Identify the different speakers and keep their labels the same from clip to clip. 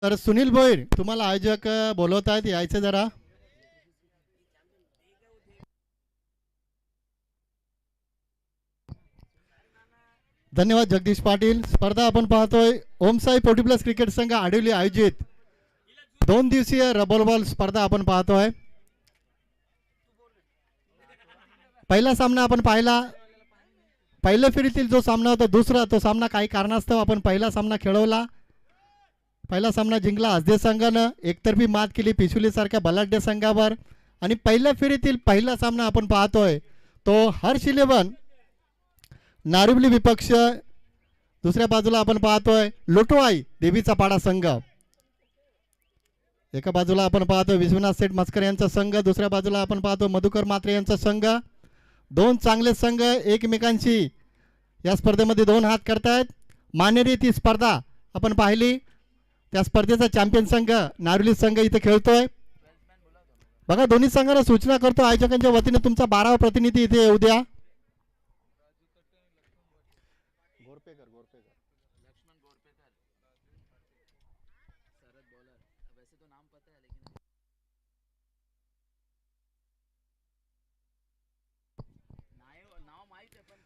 Speaker 1: तर सुनील भोईर तुम्हाला आयोजक बोलवत आहेत, यायचं जरा. धन्यवाद जगदीश पाटील. स्पर्धा आपण पाहतोय ओमसाई पोटी प्लस क्रिकेट संघ आडिवली आयोजित 2 दिवसीय रबल बॉल स्पर्धा आपण पाहतोय. पहिला सामना आपण पाहिला, पहिल्या फेरीतील जो सामना होता दुसरा तो सामना काही कारणास्तव आपण पहिला सामना खेळवला. पहिला सामना जिंकला हसदे संघानं, एकतर्फी मात केली पिशुली सारख्या बलाढ्य संघावर. आणि पहिल्या फेरीतील पहिला सामना आपण पाहतोय तो हर्ष 11 नारिवली विपक्ष. दुसऱ्या बाजूला आपण पाहतोय लोटोआई देवीचा पाडा संघ. एका बाजूला आपण पाहतोय विश्वनाथ सेठ मस्कर यांचा संघ, दुसऱ्या बाजूला आपण पाहतो मधुकर मात्रे यांचा संघ. दोन चांगले संघ एकमेकांशी या स्पर्धेमध्ये दोन हात करतायत. मानेरी ती स्पर्धा आपण पाहिली, त्या स्पर्धेचा चॅम्पियन संघ नारिवली संघ इथे खेळतोय. बघा दोन्ही संघाला सूचना करतो आयोजकांच्या वतीने तुमचा 12वा प्रतिनिधी इथे येऊ द्या.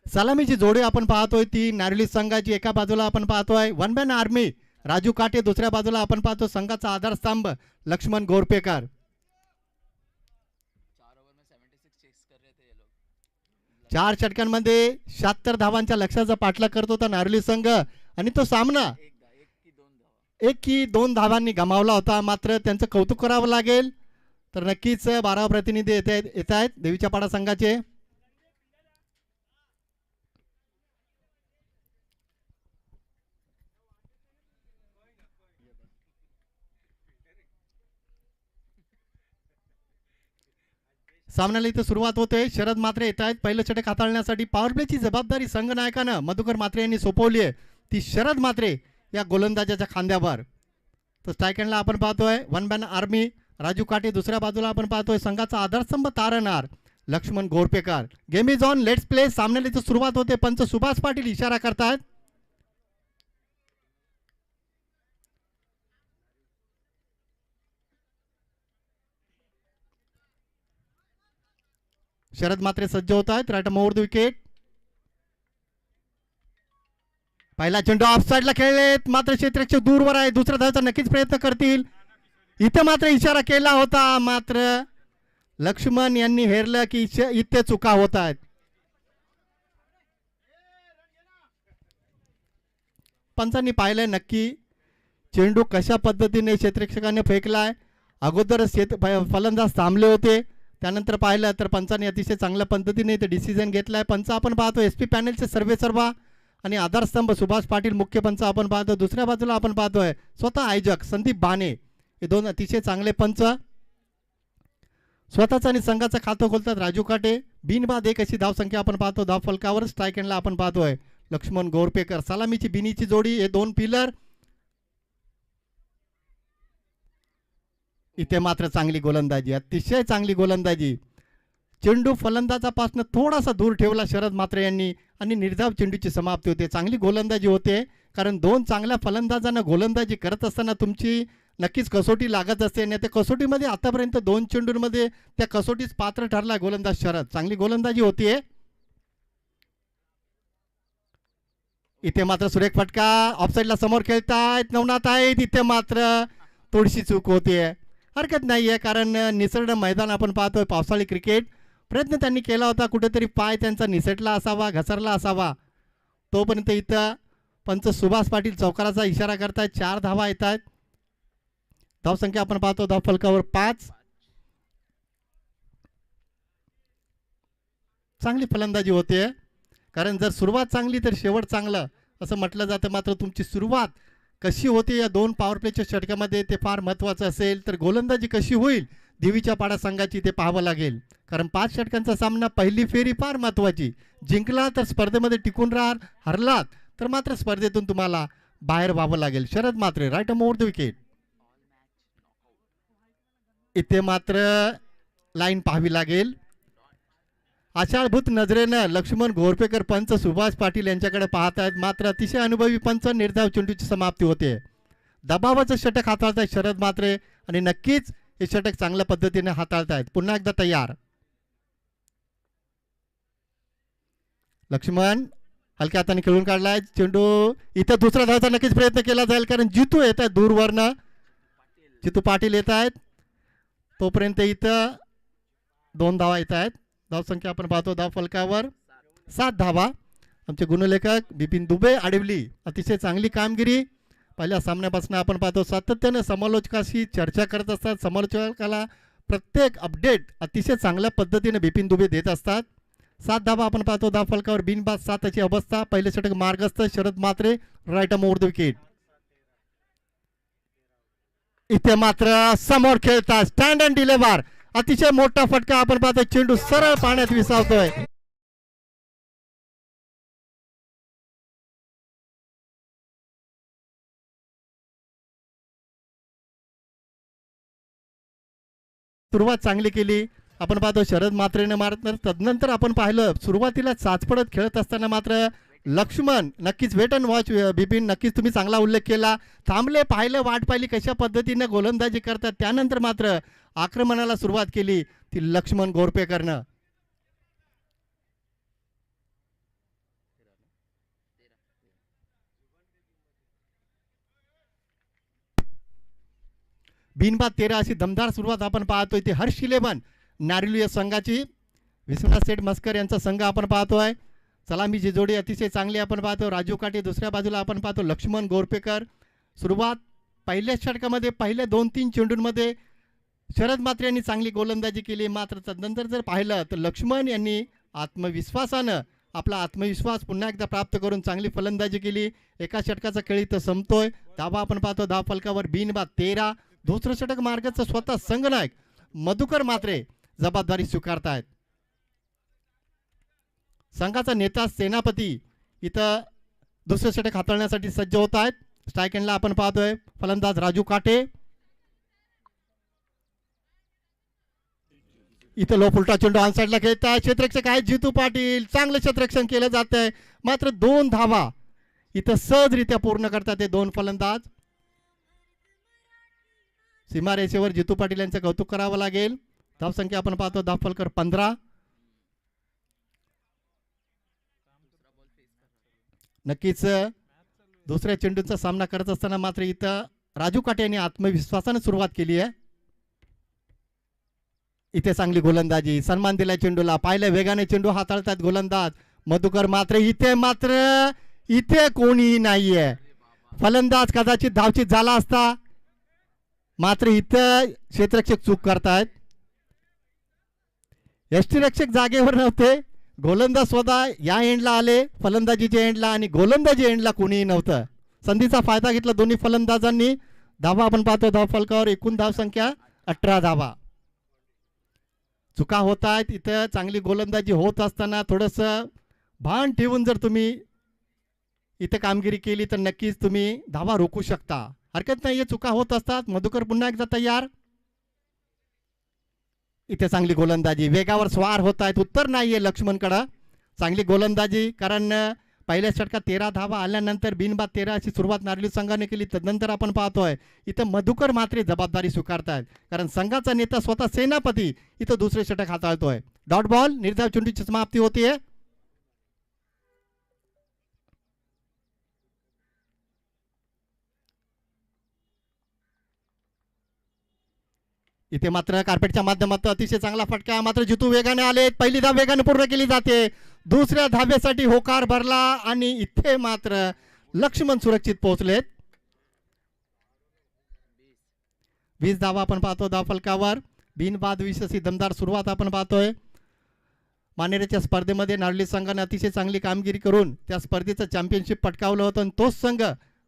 Speaker 1: सलामीची जोडी आपण पाहतोय ती नारिवली संघाची. एका बाजूला आपण पाहतोय वन मॅन आर्मी राजू काटे, दुसऱ्या बाजूला आपण पाहतो संघाचा आधारस्तंभ लक्ष्मण गोरपेकर. 4 षटकांमध्ये 76 धावांच्या लक्ष्याचा पाठलाग करत होता नारिवली संघ. आणि तो सामना 1 की 2 धावांनी गमावला होता. मात्र त्यांचं कौतुक करावं लागेल. तर नक्कीच 12 प्रतिनिधी येत आहेत देवीच्या पाडा संघाचे. सामन्याला इथे सुरुवात होते. शरद मात्रे येत आहेत पहिलं षटक हाताळण्यासाठी. पॉवर प्लेची जबाबदारी संघनायकानं मधुकर मात्रे यांनी सोपवली आहे, ती शरद मात्रे या गोलंदाजाच्या खांद्यावर. तर स्ट्राईक एंडला आपण पाहतोय वन मॅन आर्मी राजू काटे, दुसऱ्या बाजूला आपण पाहतोय संघाचा आधारस्तंभ तारणार Laxman Gorpekar. Game is on, let's play. सामन्याला इथे सुरुवात होते. पंच सुभाष पाटील इशारा करतायत. शरद मात्रे सज्ज होत आहेत. Right over the wicket. पहिला चेंडू ऑफ साईडला खेळलेत, मात्र क्षेत्ररक्षक दूरवर आहे. दुसऱ्या धावाचा नक्कीच प्रयत्न करतील. इथे मात्र इशारा केला होता, मात्र लक्ष्मण यांनी हेरलं की इथे चुका होत आहेत. पंचांनी पाहिलंय नक्की चेंडू कशा पद्धतीने क्षेत्ररक्षकाने फेकलाय. अगोदर फलंदाज थांबले होते, त्यानंतर पाहिलं तर पंचांनी अतिशय चांगल्या पद्धतीने इथे डिसिजन घेतलाय. पंच आपण पाहतो SP पॅनलचे सर्वेसर्वा आणि आधारस्तंभ सुभाष पाटील मुख्य पंच आपण पाहतो. दुसऱ्या बाजूला आपण पाहतोय स्वतः आयोजक संदीप बाणे. हे दोन अतिशय चांगले पंच स्वतःचा आणि संघाचं खातं खोलतात. राजू काटे बिनबाद 1 अशी धावसंख्या आपण पाहतो धाव फलकावर. स्ट्राईक एंडला आपण पाहतोय लक्ष्मण गोरपेकर. सलामीची बिनीची जोडी, हे दोन पिलर. इथे मात्र चांगली गोलंदाजी, अतिशय चांगली गोलंदाजी. चेंडू फलंदाजापासून थोडासा दूर ठेवला शरद मात्रे यांनी आणि निर्धाव चेंडूची समाप्ती होते. चांगली गोलंदाजी होते, कारण दोन चांगल्या फलंदाजांना गोलंदाजी करत असताना तुमची नक्कीच कसोटी लागत असते. आणि त्या कसोटीमध्ये आतापर्यंत 2 चेंडूंमध्ये त्या कसोटीच पात्र ठरला गोलंदाज शरद. चांगली गोलंदाजी होतीये. इथे मात्र सुरेख फटका ऑफसाईडला समोर खेळतायत नवनाथ आहेत. इथे मात्र थोडीशी चूक होतीये. हरकत नाहीये, कारण निसर्ग मैदान आपण पाहतोय पावसाळी क्रिकेट. प्रयत्न त्यांनी केला होता, कुठेतरी पाय त्यांचा निसटला असावा, घसरला असावा. तोपर्यंत इथं पंच सुभाष पाटील चौकाराचा इशारा करतायत. 4 धावा येत आहेत. धावसंख्या आपण पाहतो धाव फलकावर 5. चांगली फलंदाजी होते, कारण जर सुरुवात चांगली तर शेवट चांगलं असं म्हटलं जातं. मात्र तुमची सुरुवात कशी होते या 2 पॉवर प्लेच्या षटकामध्ये ते फार महत्त्वाचं असेल. तर गोलंदाजी कशी होईल देवीच्या पाडा संघाची ते पाहावं लागेल, कारण 5 षटकांचा सामना, पहिली फेरी फार महत्त्वाची. जिंकला तर स्पर्धेमध्ये टिकून राहाल, हरलात तर मात्र स्पर्धेतून तुम्हाला बाहेर व्हावं लागेल. शरद मात्रे राईट ओव्हर द विकेट. इथे मात्र लाईन पाहावी लागेल. आशाळभूत नजरेनं लक्ष्मण गोरपेकर पंच सुभाष पाटील यांच्याकडे पाहत आहेत. मात्र अतिशय अनुभवी पंच निर्धाव चेंडूची समाप्ती होते. दबावाचं षटक हाताळतायत शरद म्हात्रे आणि नक्कीच हे षटक चांगल्या पद्धतीने हाताळतायत. पुन्हा एकदा तयार. लक्ष्मण हलक्या हाताने खेळून काढलाय चेंडू. इथं दुसरा धावाचा नक्कीच प्रयत्न केला जाईल कारण जितू येत आहेत दूरवरनं. जितू पाटील येत आहेत. तोपर्यंत इथं 2 धावा येत आहेत. धावसंख्या आपण पाहतो धाव फलकावर 7 धावा. आमचे गुणलेखक बिपिन दुबे आडिवली अतिशय चांगली कामगिरी. पहिल्या सामन्यापासून आपण पाहतो सातत्याने समालोचकाशी चर्चा करत असतात. समालोचकाला प्रत्येक अपडेट अतिशय चांगल्या पद्धतीने बिपिन दुबे देत असतात. 7 धावा आपण पाहतो धाव फलकावर. बिनबाद 7 अशी अवस्था. पहिले षटक मार्गस्थ Sharad Mhatre right arm over the wicket. इथे मात्र समोर खेळतात स्टँड अँड डिलेव्हर. अतिशय मोठा फटका आपण पाहतो. चेंडू सरळ पाण्यात विसावतोय. सुरुवात चांगली केली आपण पाहतो शरद म्हात्रेने मारत. तदनंतर आपण पाहिलं सुरुवातीला चाचपडत खेळत असताना मात्र लक्ष्मण नक्कीच वेट अँड वॉच. बिपिन नक्कीच तुम्ही चांगला उल्लेख केला. थांबले पाहिलं वाट पाहिली कशा पद्धतीने गोलंदाजी करतात. त्यानंतर मात्र आक्रमणाला सुरुवात केली ती लक्ष्मण गोरपेकरनं. बिनबाद 13 अशी दमदार सुरुवात आपण पाहतोय. ती हर्ष 11 नारिलू या संघाची. विश्वनाथ सेठ मस्कर यांचा संघ आपण पाहतोय. सलामीची जोडी अतिशय चांगली आपण पाहतो. राजू काटे दुसऱ्या बाजूला आपण पाहतो लक्ष्मण गोरपेकर. सुरुवात पहिल्या षटकामध्ये पहिल्या 2-3 चेंडूंमध्ये शरद म्हात्रे यांनी चांगली गोलंदाजी केली. मात्र तदनंतर जर पाहिलं तर लक्ष्मण यांनी आत्मविश्वासानं आपला आत्मविश्वास पुन्हा एकदा प्राप्त करून चांगली फलंदाजी केली. एका षटकाचा खेळ इथं संपतोय. धावा आपण पाहतो धाव फलकावर बिनबाद 13. दुसरं षटक मार्गाचा स्वतः संघनायक मधुकर म्हात्रे जबाबदारी स्वीकारतायत. संघाचा नेता सेनापती इथं दुसरं षटक हाताळण्यासाठी सज्ज होत आहेत. स्ट्राईक एंडला आपण पाहतोय फलंदाज राजू काटे. इथं लो फुलटा चेंडू ऑन साईडला खेळत आहे. क्षेत्ररक्षक आहेत जितू पाटील. चांगलं क्षेत्ररक्षण केलं जात आहे. मात्र 2 धावा इथं सहजरित्या पूर्ण करतात ते 2 फलंदाज. सीमारेषेवर जितू पाटील यांचं कौतुक करावं लागेल. धावसंख्या आपण पाहतो धाव फलकर 15. नक्कीच दुसऱ्या चेंडूचा सामना करत असताना मात्र इथं राजू काटे यांनी आत्मविश्वासाने सुरुवात केली आहे. इथे चांगली गोलंदाजी सन्मान दिला चेंडूला. पाहिलं वेगाने चेंडू हाताळतात गोलंदाज मधुकर. मात्र इथे कोणीही नाहीये. फलंदाज कदाचित धावचित झाला असता. मात्र इथं क्षेत्ररक्षक चूक करतायत. यष्टीरक्षक जागेवर नव्हते. गोलंदाज स्वतः या एंडला आले फलंदाजीच्या एंडला आणि गोलंदाजी एंडला कोणीही नव्हतं. संधीचा फायदा घेतला दोन्ही फलंदाजांनी. धावा आपण पाहतो धाव फलकावर. एकूण धावसंख्या 18 धावा. चुका होत आहेत. इथं चांगली गोलंदाजी होत असताना थोडंसं भान ठेवून जर तुम्ही इथं कामगिरी केली तर नक्कीच तुम्ही धावा रोखू शकता. हरकत नाही. चुका होत असतात. मधुकर पुन्हा एकदा तयार. इथे चांगली गोलंदाजी वेगावर स्वार होत आहेत. उत्तर नाहीये लक्ष्मणकडं. चांगली गोलंदाजी कारण पहिल्या षटकात 13 धावा आल्यानंतर बिनबाद 13 अशी सुरुवात नारिली संघाने केली. तदनंतर आपण पाहतोय इथं मधुकर म्हात्रे जबाबदारी स्वीकारतायत कारण संघाचा नेता स्वतः सेनापती इथं दुसरे षटक हाताळतोय. डॉट बॉल निर्धाव चेंडूची समाप्ती होतीये. इथे मात्र कार्पेटच्या माध्यमातून अतिशय चांगला फटका. मात्र जितू वेगाने आले. पहिली धाव वेगाने पूर्ण केली जाते. दुसऱ्या धावेसाठी होकार भरला आणि इथे मात्र लक्ष्मण सुरक्षित पोहोचलेत. 20 धावा आपण पाहतो धाव फलकावर. बिनबाद 20 अशी दमदार सुरुवात आपण पाहतोय. मानेरेच्या स्पर्धेमध्ये नारळी संघाने अतिशय चांगली कामगिरी करून त्या स्पर्धेचं चॅम्पियनशिप पटकावलं होतं आणि तोच संघ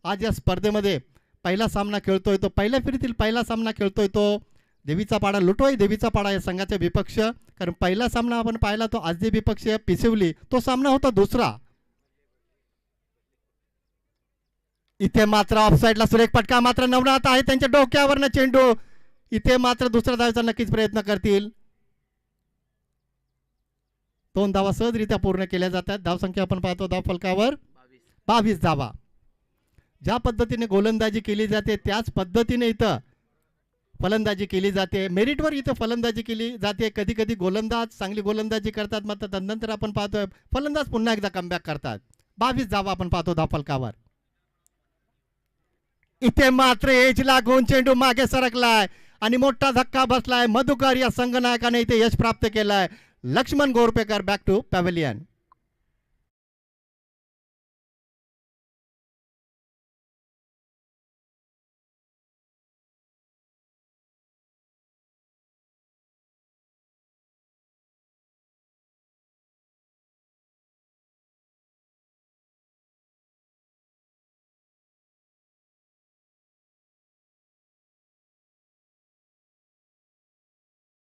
Speaker 1: आज या स्पर्धेमध्ये पहिला सामना खेळतोय. तो पहिल्या फेरीतील पहिला सामना खेळतोय. तो देवीचा पाडा लुटवाई देवीचा पाडा या संघाचा विपक्ष. कारण पहिला सामना आपण पाहिला तो आजदे विपक्ष पिसिवली. तो सामना होता दुसरा. इथे मात्र ऑफसाईडला सुरेख फटका. मात्र नवनाथ आहे त्यांच्या डोक्यावरनं चेंडू. इथे मात्र दुसऱ्या धावेचा नक्कीच प्रयत्न करतील. 2 धावा सहजरित्या पूर्ण केल्या जातात. धावसंख्या आपण पाहतो धाव फलकावर 22 धावा. ज्या पद्धतीने गोलंदाजी केली जाते त्याच पद्धतीने इथं फलंदाजी केली जाते. मेरिटवर इथं फलंदाजी केली जाते. कधी कधी गोलंदाज चांगली गोलंदाजी करतात, मात्र तदनंतर आपण पाहतोय फलंदाज पुन्हा एकदा कमबॅक करतात. 22 धावा आपण पाहतो धावफलकावर. इथे मात्र एज लागून चेंडू मागे सरकलाय आणि मोठा धक्का बसलाय. मधुकर या संघनायकाने इथे यश प्राप्त केलंय. Laxman Gorpekar back to pavilion.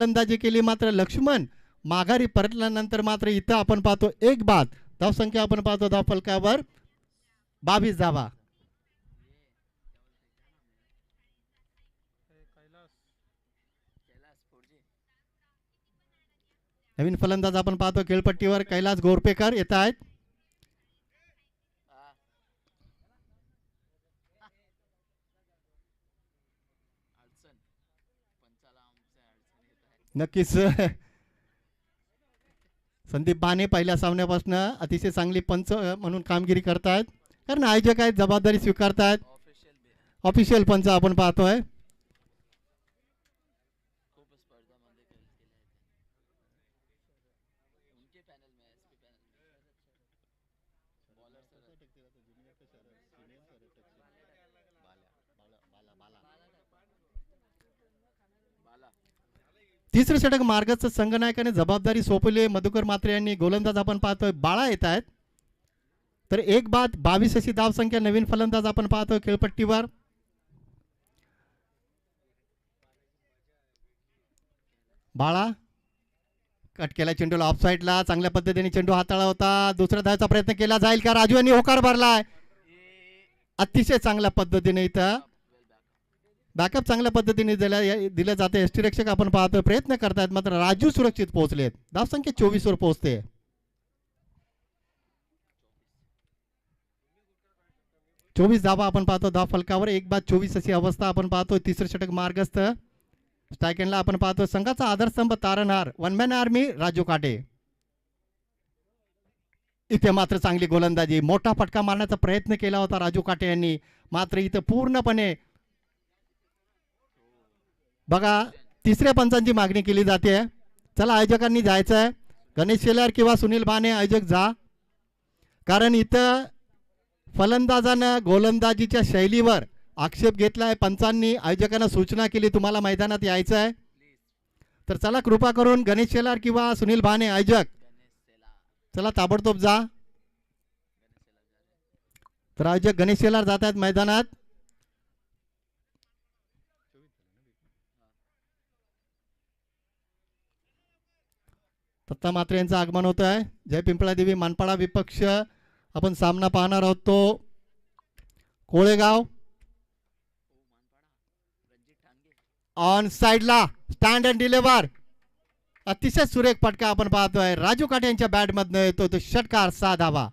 Speaker 1: फलंदाजी केली मात्र लक्ष्मण माघारी परतल्यानंतर मात्र इथं आपण पाहतो एक बाद. धावसंख्या आपण पाहतो धावफलकावर 22 धावा. नवीन फलंदाज आपण पाहतो खेळपट्टीवर कैलास गोरपेकर येत आहेत. नक्कीच संदीप बाने पहिल्या सामन्यापासून अतिशय चांगली पंच म्हणून कामगिरी करतायत, कारण आयोजक आहेत जबाबदारी स्वीकारतायत. ऑफिशियल पंच आपण पाहतोय. तिसरे षटक मार्गस्थ संघनायकाने जबाबदारी सोपवली. मधुकर मात्रे यांनी गोलंदाज आपण पाहतोय बाळा येत आहेत. तर एक बाद 22 अशी धावसंख्या. नवीन फलंदाज आपण पाहतोय खेळपट्टीवर. बाळा कट केला चेंडूला ऑफ साईडला. चांगल्या पद्धतीने चेंडू हाताळला होता. दुसऱ्या धावाचा प्रयत्न केला जाईल का? राजू यांनी होकार भरलाय. अतिशय चांगल्या पद्धतीने इथं बॅकअप चांगल्या पद्धतीने दिलं जाते. एसटी रक्षक आपण पाहतोय प्रयत्न करतायत, मात्र राजू सुरक्षित पोहोचलेत. धावसंख्या 24 वर पोहोचते. चोवीस धावा आपण पाहतो धाव फलकावर. एक बाद 24 अशी अवस्था आपण पाहतोय. तिसरे षटक मार्गस्थ. स्ट्रायकेंडला आपण पाहतोय संघाचा आधारस्तंभ तारणहार वन मॅन आर्मी राजू काटे. इथे मात्र चांगली गोलंदाजी. मोठा फटका मारण्याचा प्रयत्न केला होता राजू काटे यांनी, मात्र इथं पूर्णपणे बघा तिसऱ्या पंचांची मागणी केली जाते. चला आयोजकांनी जायचं आहे. गणेश शेलार किंवा सुनील बाने आयोजक जा, कारण इथं फलंदाजानं गोलंदाजीच्या शैलीवर आक्षेप घेतलाय. पंचांनी आयोजकांना सूचना केली तुम्हाला मैदानात यायचं आहे. तर चला कृपा करून गणेश शेलार किंवा सुनील बाने आयोजक चला ताबडतोब जा. तर आयोजक गणेश शेलार जात आहेत मैदानात. दत्ता मात्रे यांचं आगमन होत आहे. जय पिंपळादेवी मानपाडा विपक्ष आपण सामना पाहणार आहोत तो कोळेगाव. ऑन साइडला स्टँड अँड डिलिव्हर. अतिशय सुरेख फटका आपण पाहतोय. राजू काटे यांच्या बॅट मधनं येतो तो षटकार. 6 धावा.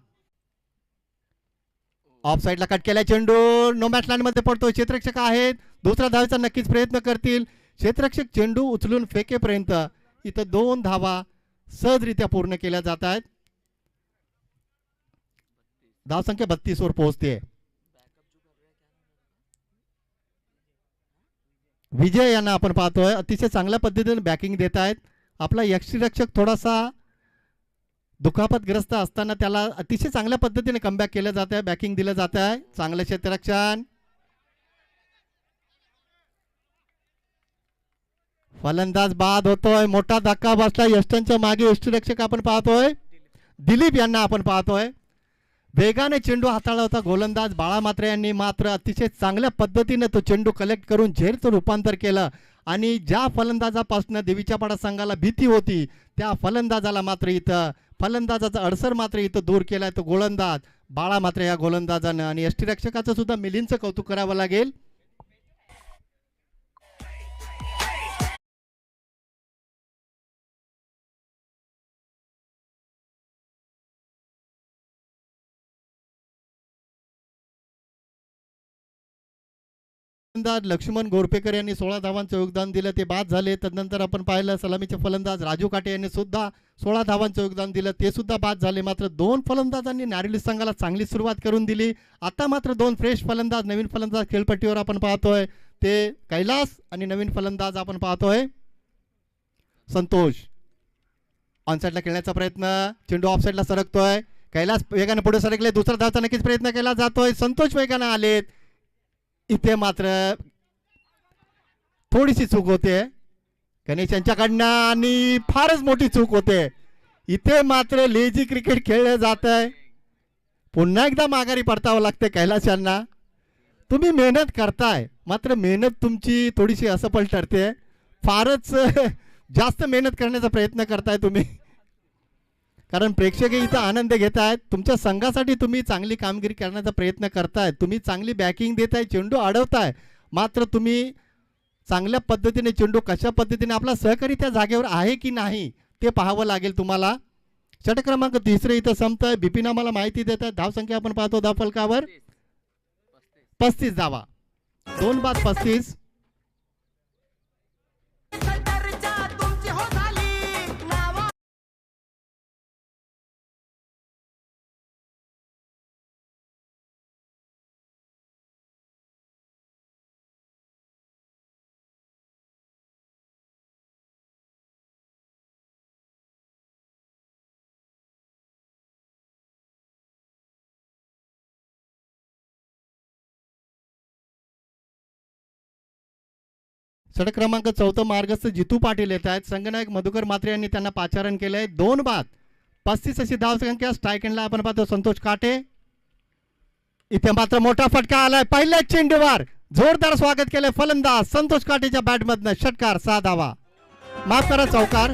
Speaker 1: ऑफ साइडला कट केला चेंडू नो मॅच लाईन मध्ये पडतो. क्षेत्ररक्षक आहेत, दुसऱ्या धावेचा नक्कीच प्रयत्न करतील. क्षेत्ररक्षक चेंडू उचलून फेकेपर्यंत इथं 2 धावा सहजरित्या पूर्ण केल्या जात आहेत. धावसंख्या 32 वर पोहोचते. विजय यांना आपण पाहतोय अतिशय चांगल्या पद्धतीने बॅकिंग देत आहेत. आपला यष्टीरक्षक थोडासा दुखापतग्रस्त असताना त्याला अतिशय चांगल्या पद्धतीने कमबॅक केलं जात आहे, बॅकिंग दिलं जात आहे. चांगलं क्षेत्ररक्षण. फलंदाज बाद होतोय. मोठा धक्का बसला यष्टांच्या मागे. यष्टीरक्षक आपण पाहतोय दिलीप यांना आपण पाहतोय. वेगाने चेंडू हाताळला होता गोलंदाज बाळा मात्रे यांनी, मात्र अतिशय चांगल्या पद्धतीने तो चेंडू कलेक्ट करून झेरचं रूपांतर केलं. आणि ज्या फलंदाजापासून देवीच्या पाडा संघाला भीती होती त्या फलंदाजाला मात्र इथं फलंदाजाचा अडसर मात्र इथं दूर केलाय तो गोलंदाज बाळा मात्रे या गोलंदाजानं. आणि यष्टीरक्षकाचं सुद्धा मिलिंदचं कौतुक करावं लागेल. फलंदाज लक्ष्मण गोरपेकर यांनी 16 धावांचं योगदान दिलं, ते बाद झाले. तदनंतर आपण पाहिलं सलामीचे फलंदाज राजू काटे यांनी सुद्धा 16 धावांचं योगदान दिलं, ते सुद्धा बाद झाले. मात्र 2 फलंदाजांनी नारिवली संघाला चांगली सुरुवात करून दिली. आता मात्र 2 फ्रेश फलंदाज, नवीन फलंदाज खेळपट्टीवर आपण पाहतोय, ते कैलास आणि नवीन फलंदाज आपण पाहतोय संतोष. ऑनसाईडला खेळण्याचा प्रयत्न, चेंडू ऑफसाईडला सरकतोय. कैलास वेगाने पुढे सरकले, दुसरा धावचा नक्कीच प्रयत्न केला जातोय. संतोष वेगाने आलेत. इथे मात्र थोडीशी चूक होते गणेश यांच्याकडनं आणि फारच मोठी चूक होते. इथे मात्र लेझी क्रिकेट खेळलं जात आहे. पुन्हा एकदा माघारी परतावं लागते कैलास यांना. तुम्ही मेहनत करताय, मात्र मेहनत तुमची थोडीशी असफल ठरते. फारच जास्त मेहनत करण्याचा प्रयत्न करताय तुम्ही, कारण प्रेक्षक इथं आनंद घेत आहेत. तुमच्या संघासाठी तुम्ही चांगली कामगिरी करण्याचा प्रयत्न करताय, तुम्ही चांगली बॅकिंग देताय, चेंडू अडवताय. मात्र तुम्ही चांगल्या पद्धतीने चेंडू कशा पद्धतीने आपला सहकारी त्या जागेवर आहे की नाही ते पाहावं लागेल तुम्हाला. षटक क्रमांक 3 इथं संपतोय. बिपिन आम्हाला माहिती देत आहे. धावसंख्या आपण पाहतो धावफलकावर 35 धावा, 2 बाद 35. षटक क्रमांक 4 मार्गस्थ जितू पाटील येत आहेत. संघनायक मधुकर मात्रे यांनी त्यांना पाचारण केलंय. 2 बाद 35 अशी धावसंख्या. स्ट्राईक एंडला आपण पाहतो संतोष काटे. इथे मात्र मोठा फटका आलाय. पहिल्याच चेंडूवर जोरदार स्वागत केलंय फलंदाज संतोष काटेच्या बॅटमधनं. षटकार, 6 धावा, माफ करा चौकार.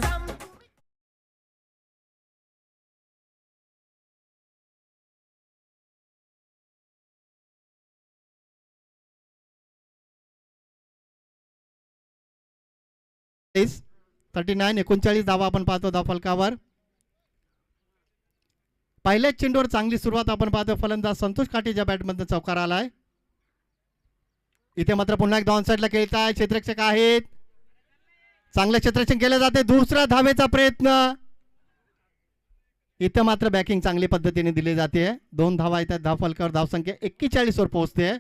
Speaker 1: 39 धावा आपण पाहतो धावफलकावर. पहिल्याच चेंडूवर चांगली सुरुवात आपण पाहतो. फलंदाज संतोष काटेच्या बॅटमधून चौकार आलाय. इथे मात्र पुन्हा एकदा ऑनसाईडला खेळताय. क्षेत्ररक्षक आहेत, चांगलं क्षेत्ररक्षण केलं जाते. दुसरा धावेचा प्रयत्न. इथे मात्र बॅकिंग चांगली पद्धतीने दिली जाते. 2 धावा येतात धावफलकावर. धावसंख्या 41 वर पोहोचते.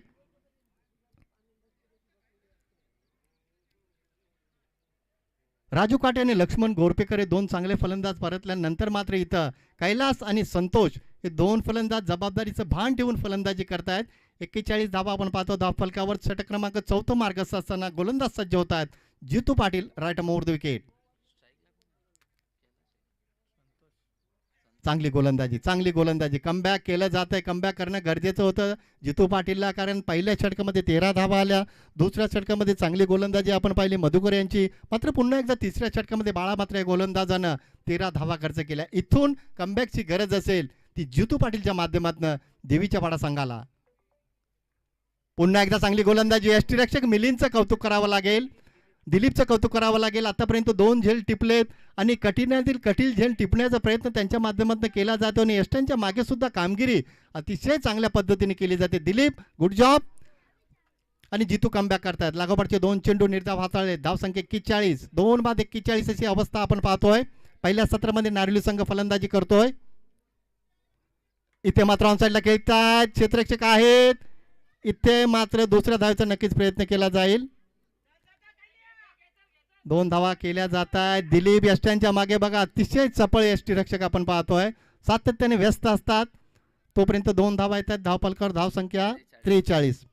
Speaker 1: राजू काटे आणि लक्ष्मण गोरपेकर हे 2 चांगले फलंदाज परतल्यानंतर मात्र इथं कैलास आणि संतोष हे 2 फलंदाज जबाबदारीचं भान ठेवून फलंदाजी करतायत. 41 धावा आपण पाहतो धावफलकावर. षटक क्रमांक 4 मार्गस्थ असताना गोलंदाज सज्ज होत आहेत. Jitu Patil right over the wicket. चांगली गोलंदाजी कमबॅक केलं जात आहे. कमबॅक करणं गरजेचं होतं जितू पाटीलला, कारण पहिल्या षटकामध्ये 13 धावा आल्या. दुसऱ्या षटकामध्ये चांगली गोलंदाजी आपण पाहिली मधुकर यांची. मात्र पुन्हा एकदा तिसऱ्या षटकामध्ये बाळा मात्र या गोलंदाजानं 13 धावा खर्च केल्या. इथून कमबॅकची गरज असेल ती जितू पाटीलच्या माध्यमातून देवीच्या पाडा संघाला. पुन्हा एकदा चांगली गोलंदाजी. यष्टीरक्षक मिलिंदचं कौतुक करावं लागेल, दिलीपचं कौतुक करावं लागेल. आतापर्यंत 2 झेल टिपलेत आणि कठीणातील कठीण झेल टिपण्याचा प्रयत्न त्यांच्या माध्यमातून केला जातो आणि यष्टांच्या मागे सुद्धा कामगिरी अतिशय चांगल्या पद्धतीने केली जाते. Dilip good job. आणि जितू कमबॅक करतात. लागोपाठचे 2 चेंडू निर्धाव हाताळले. धावसंख्या 41, 2 बाद 41 अशी अवस्था आपण पाहतोय. पहिल्या सत्रामध्ये नारिवली संघ फलंदाजी करतोय. इथे मात्र ऑनसाईडला खेळतात, क्षेत्ररक्षक आहेत. इथे मात्र दुसऱ्या धावेचा नक्कीच प्रयत्न केला जाईल. 2 धावा केल्या जात आहेत. दिलीप यष्टांच्या मागे बघा, अतिशय चपळ यष्टीरक्षक आपण पाहतोय. सातत्याने व्यस्त असतात. तोपर्यंत 2 धावा येतात धावफलकावर. धावसंख्या 43.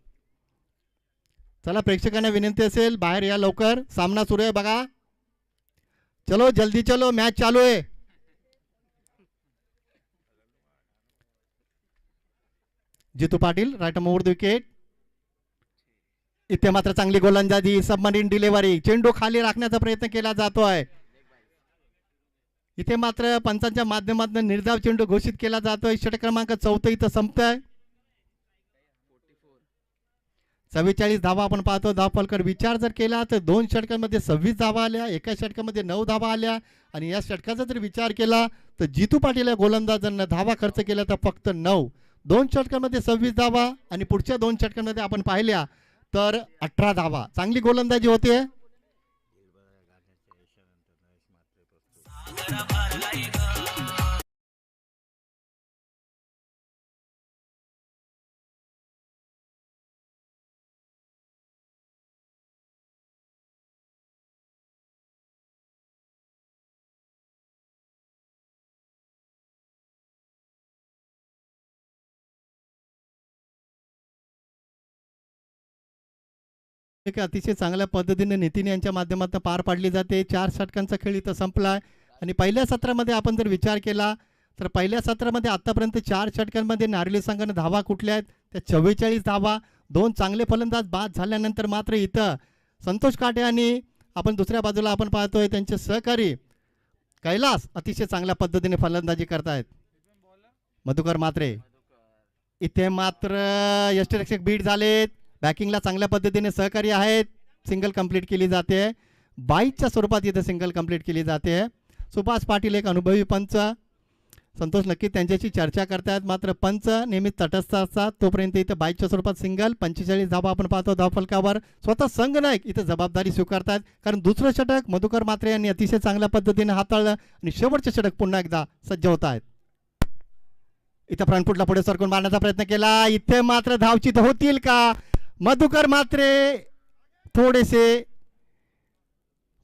Speaker 1: चला प्रेक्षकांना विनंती असेल बाहेर या लवकर, सामना सुरू आहे बघा. चलो जल्दी चलो, मॅच चालू आहे. Jitu Patil right over the wicket. इथे मात्र चांगली गोलंदाजी, सबमरीन डिलिव्हरी, चेंडू खाली राखण्याचा प्रयत्न केला जातोय. इथे मात्र पंचांच्या माध्यमातून निर्धाव चेंडू घोषित केला जातोय. षटक क्रमांक 4 इथं संपतोय. 44 धावा आपण पाहतो धावफलकर. विचार जर केला तर 2 षटकांमध्ये 26 धावा आल्या, एका षटकामध्ये 9 धावा आल्या. आणि या षटकाचा जर विचार केला तर जितू पाटील या गोलंदाजांना धावा खर्च केला तर फक्त 9. 2 षटकांमध्ये 26 धावा आणि पुढच्या 2 षटकांमध्ये आपण पाहिल्या तर 18 धावा. चांगली गोलंदाजी होते. एक अतिशय चांगल्या पद्धतीने नितीन यांच्या माध्यमातून पार पाडली जाते. 4 षटकांचा खेळ इथं संपला आणि पहिल्या सत्रामध्ये आपण जर विचार केला तर पहिल्या सत्रामध्ये आतापर्यंत 4 षटकांमध्ये नारिली संघाने धावा कुठल्या आहेत त्या 44 धावा. 2 चांगले फलंदाज बाद झाल्यानंतर मात्र इथं संतोष काटे आणि आपण दुसऱ्या बाजूला आपण पाहतोय त्यांचे सहकारी कैलास अतिशय चांगल्या पद्धतीने फलंदाजी करतायत. मधुकर मात्रे इथे मात्र यष्टिरक्षक बीट झालेत. बॅकिंगला चांगल्या पद्धतीने सहकारी आहेत. सिंगल कंप्लीट केली जाते. 22च्या स्वरूपात इथे सिंगल कंप्लीट केली जाते. सुभाष पाटील एक अनुभवी पंच. संतोष नक्की त्यांच्याशी चर्चा करतायत मात्र पंच नेहमी तटस्थ असतात. तोपर्यंत इथे 22च्या स्वरूपात सिंगल 45 धावा आपण पाहतो धावफलकावर. स्वतः संघनायक इथे जबाबदारी स्वीकारतायत कारण दुसरं षटक मधुकर मात्रे यांनी अतिशय चांगल्या पद्धतीने हाताळलं आणि शेवटचे षटक पुन्हा एकदा सज्ज होत आहेत. इथं फ्रंटफुटला पुढे सरकून मारण्याचा प्रयत्न केला. इथे मात्र धावचित होतील का? मधुकर मात्रे थोडेसे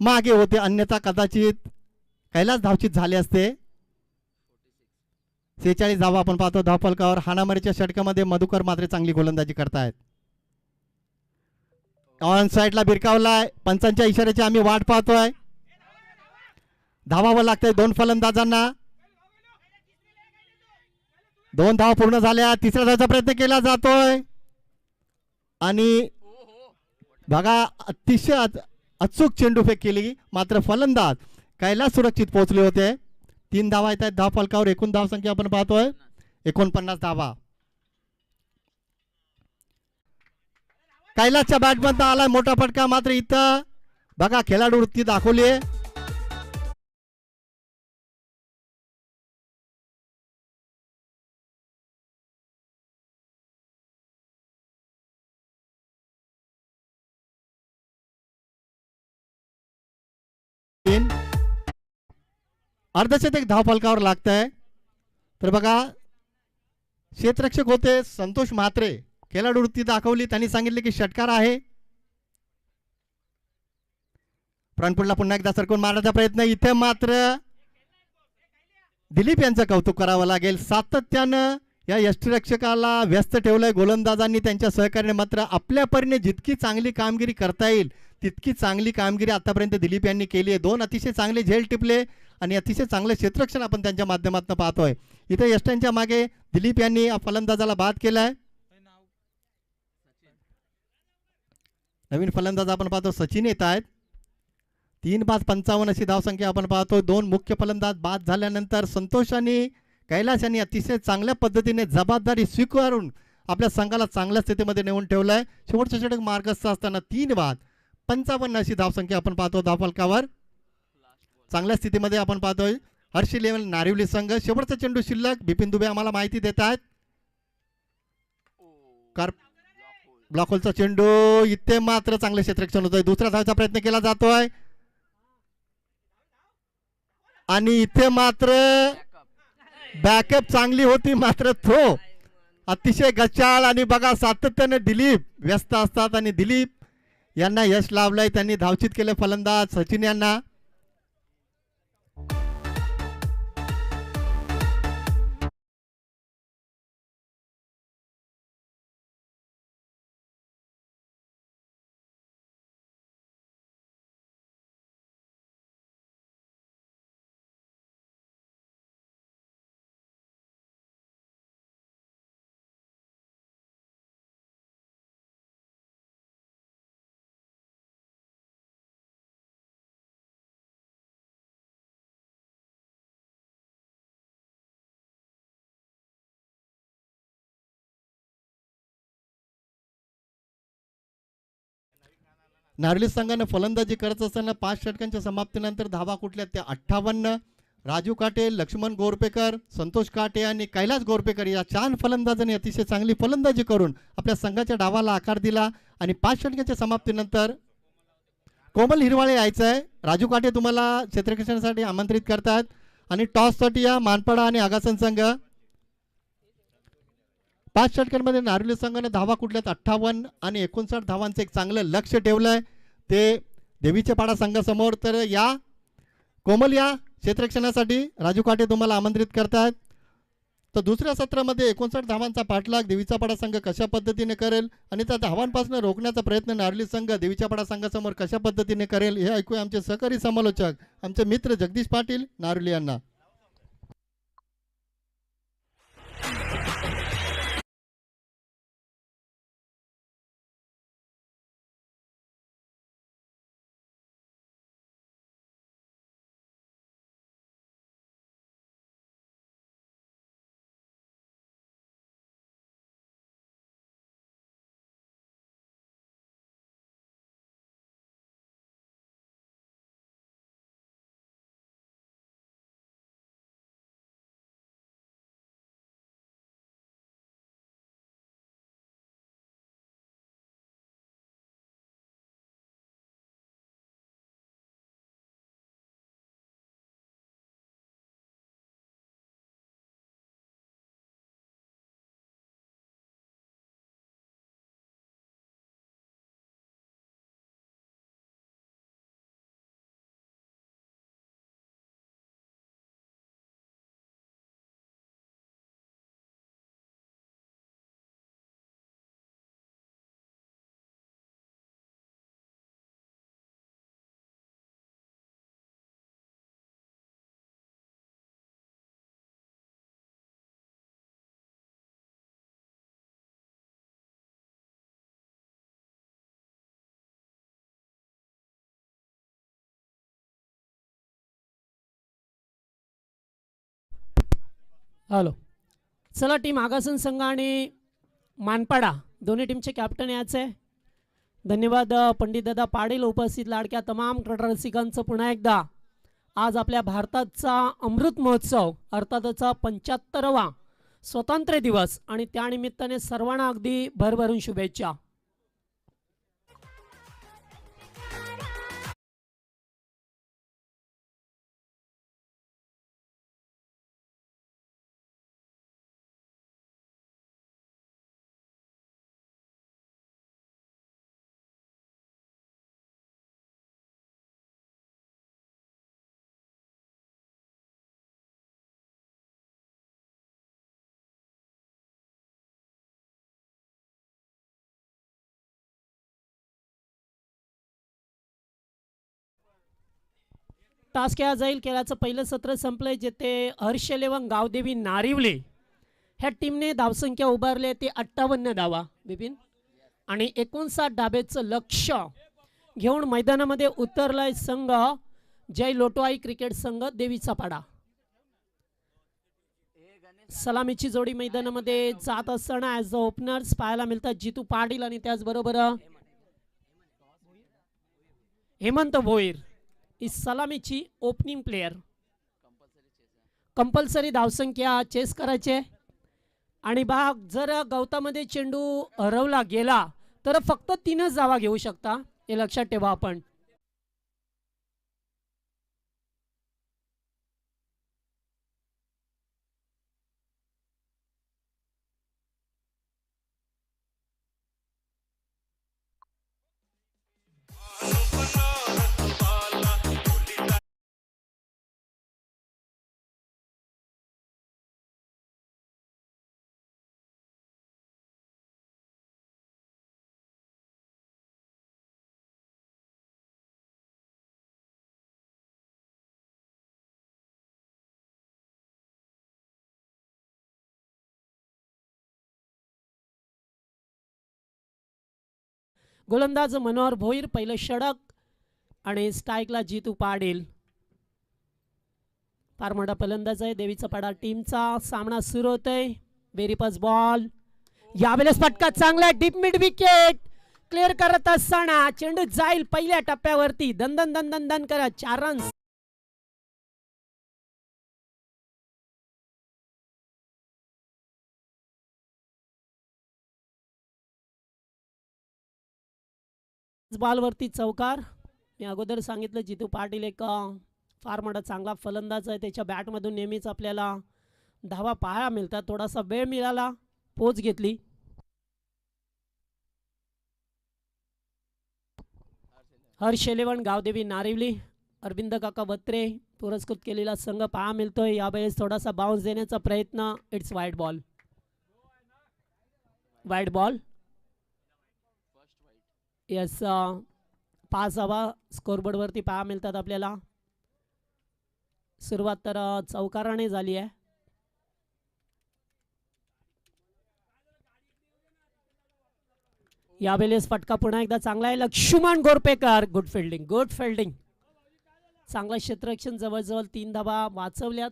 Speaker 1: मागे होते अन्यथा कदाचित कैलास धावचित झाले असते. 46 धावा आपण पाहतो धावफलकावर. हाणामारीच्या षटकामध्ये मधुकर मात्रे चांगली गोलंदाजी करतायत. ऑन साईडला भिरकावलाय. पंचांच्या इशाऱ्याची आम्ही वाट पाहतोय. धावावं लागतंय 2 फलंदाजांना. 2 धावा पूर्ण झाल्या. तिसऱ्या धावाचा प्रयत्न केला जातोय आणि बघा अतिशय अचूक चेंडूफेक केली मात्र फलंदाज कैलास सुरक्षित पोहोचले होते. 3 धावा येत आहेत धावफलकावर. एकूण धावसंख्या आपण पाहतोय 49 धावा. कैलासच्या बॅटमधून आला मोठा फटका मात्र इथं बघा खेळाडू वृत्ती दाखवली आहे. अर्धशतक धावफलकावर लागत आहे. तर बघा क्षेत्ररक्षक होते संतोष म्हात्रे. खेळाडू वृत्ती दाखवली. त्यांनी सांगितले की षटकार आहे. फ्रंटफुटला पुन्हा एकदा सरकून मारण्याचा प्रयत्न. इथे मात्र दिलीप यांचं कौतुक करावं लागेल. सातत्यानं या यष्टिरक्षकाला व्यस्त ठेवलंय गोलंदाजांनी त्यांच्या सहकार्याने. मात्र आपल्या परीने जितकी चांगली कामगिरी करता येईल तितकी चांगली कामगिरी आतापर्यंत दिलीप यांनी केली आहे. 2 अतिशय चांगले झेल टिपले आणि अतिशय चांगले क्षेत्ररक्षण आपण त्यांच्या माध्यमातून पाहतोय. इथे यष्टांच्या मागे दिलीप यांनी फलंदाजाला बाद केलाय. नवीन फलंदाज आपण पाहतो सचिन येत आहेत. 3-5-55 अशी धावसंख्या आपण पाहतो. 2 मुख्य फलंदाज बाद झाल्यानंतर संतोष आणि कैलास यांनी अतिशय चांगल्या पद्धतीने जबाबदारी स्वीकारून आपल्या संघाला चांगल्या स्थितीमध्ये नेऊन ठेवलंय. शेवटचे षटक मार्गस्थ असताना 3-55 अशी धावसंख्या आपण पाहतो धावफलकावर. चांगल्या स्थितीमध्ये आपण पाहतोय हर्षी लेवल नारिवली संघ. शेवटचा चेंडू शिल्लक. बिपिन दुबे आम्हाला माहिती देत आहेत. ब्लॉक होलचा चेंडू. इथे मात्र चांगले क्षेत्ररक्षण होतोय. दुसऱ्या धावचा प्रयत्न केला जातोय आणि इथे मात्र बॅकअप चांगली होती मात्र थ्रो अतिशय गचाळ. आणि बघा सातत्याने दिलीप व्यस्त असतात आणि दिलीप यांना यश लाभलंय. त्यांनी धावचित केले फलंदाज सचिन यांना. नार्ली संघाने फलंदाजी करत असताना 5 षटकांच्या समाप्तीनंतर धावा कुठल्या त्या 58. राजू काटे, लक्ष्मण गोरपेकर, संतोष काटे आणि कैलास गोरपेकर या 4 फलंदाजांनी अतिशय चांगली फलंदाजी करून आपल्या संघाच्या डावाला आकार दिला आणि 5 षटकाच्या समाप्तीनंतर कोमल हिरवाळे यायचं आहे. राजू काटे तुम्हाला क्षेत्ररक्षणासाठी आमंत्रित करतात आणि टॉससाठी या मानपाडा आणि आगासन संघ. 5 षटकांमध्ये नारिवली संघाने धावा कुठल्यात 58 आणि 59 धावांचं एक चांगलं लक्ष ठेवलंय ते देवीच्या पाडा संघासमोर. तर या कोमल या क्षेत्ररक्षणासाठी राजू काटे तुम्हाला आमंत्रित करतात. तर दुसऱ्या सत्रामध्ये 59 धावांचा पाठलाग देवीचा पाडा संघ कशा पद्धतीने करेल आणि त्या धावांपासून रोखण्याचा प्रयत्न नारिवली संघ देवीच्या पाडा संघासमोर कशा पद्धतीने करेल हे ऐकूया आमचे सहकारी समालोचक आमचे मित्र जगदीश पाटील नारिवली यांना.
Speaker 2: हॅलो, चला टीम आगासन संघ आणि मानपाडा दोन्ही टीमचे कॅप्टन यायचे. धन्यवाद पंडित दादा पाटील. उपस्थित लाडक्या तमाम क्रीडा रसिकांचं पुन्हा एकदा आज आपल्या भारताचा अमृत महोत्सव अर्थातच 75वा स्वातंत्र्य दिवस आणि त्यानिमित्ताने सर्वांना अगदी भरभरून शुभेच्छा. टास केला जाईल. खेळाचं पहिलं सत्र संपलंय जेथे हर्षलेवंग गावदेवी नारिवले ह्या टीमने धावसंख्या उभारली ते 58 धावा बिपिन आणि 59 धाब्याचं लक्ष घेऊन मैदानामध्ये उतरलाय संघ जय लोटवाई क्रिकेट संघ देवीचा पाडा. सलामीची जोडी मैदानामध्ये जात असताना ॲज अ ओपनर्स पाहायला मिळतात जितू पाटील आणि त्याचबरोबर हेमंत भोईर. ही सलामीची ओपनिंग प्लेयर. कंपल्सरी धावसंख्या चेस करायचे आणि जर गवतामध्ये चेंडू हरवला गेला तर फक्त 3च धावा घेऊ शकता हे लक्षात ठेवा आपण. गोलंदाज मनोहर भोईर पहिलं षटक आणि स्ट्राईकला जितू पाटील. फार मोठा फलंदाज आहे देवीचा पाडा टीमचा. सामना सुरू होतोय. बेरीपस बॉल यावेळेस फटका चांगला डीप मिड विकेट क्लिअर करत असताना चेंडू जाईल पहिल्या टप्प्यावरती. दन दन दन दन दन करत 4 रन्स. बॉलवरती चौकार. मी अगोदर सांगितलं जितू पाटील एक फार मोठा चांगला फलंदाज आहे. त्याच्या बॅटमधून नेहमीच आपल्याला धावा पाहायला मिळतात. थोडासा वेळ मिळाला, पोच घेतली. हर्ष एलेवन गावदेवी नारिवली, अरविंद काका बत्रे पुरस्कृत केलेला संघ पाहा मिळतोय. यावेळेस थोडासा बाउन्स देण्याचा प्रयत्न. It's wide ball. Wide ball. Yes, 5 धावा स्कोरबोर्डवरती पाहा मिळतात आपल्याला. सुरुवात तर चौकाराने झाली आहे. यावेळेस फटका पुन्हा एकदा चांगला आहे. Laxman Gorpekar, good fielding, good fielding. चांगला क्षेत्ररक्षण, जवळजवळ 3 धावा वाचवल्यात.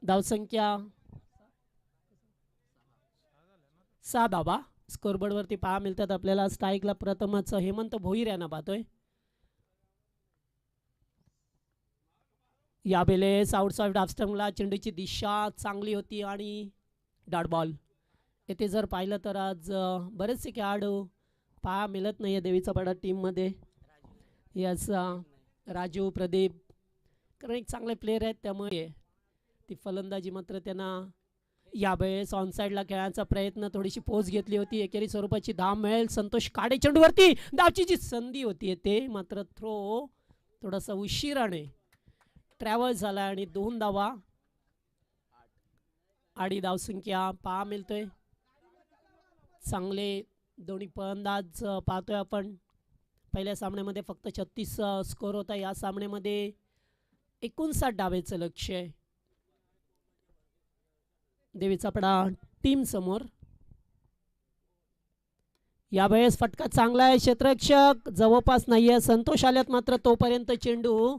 Speaker 2: धावसंख्या 6 धावा स्कोरबोर्डवरती पाहा मिळतात आपल्याला. स्ट्राईकला प्रथमच हेमंत भोईर यांना पाहतोय. यावेळेस आउटसाइड ऑफ स्टंपला चेंडूची दिशा चांगली होती आणि डॉट बॉल. येथे जर पाहिलं तर आज बरेचसे खेळाडू पाहा मिळत नाही आहे देवीचा पाडा टीममध्ये. यस, राजू, प्रदीप कारण एक चांगले प्लेयर आहेत, त्यामुळे ती फलंदाजी मात्र त्यांना यावेळेस ऑनसाईडला खेळायचा प्रयत्न, थोडीशी पोच घेतली होती. एकेरी स्वरूपाची धाव मिळेल. संतोष काडे चेंडूवरती धावची जी संधी होती ते मात्र थ्रो थोडासा उशिराने ट्रॅव्हल झाला आणि 2 धावा. आडी धावसंख्या पाहा मिळतोय. चांगले दोन्ही फलंदाज पाहतोय आपण. पहिल्या सामन्यामध्ये फक्त 36 स्कोर होता. या सामन्यामध्ये 59 डावेचं लक्ष आहे देवीचा पडा टीम समोर. यावेळेस फटका चांगला आहे. क्षेत्ररक्षक जवळपास नाहीये. संतोष आल्यात मात्र तोपर्यंत चेंडू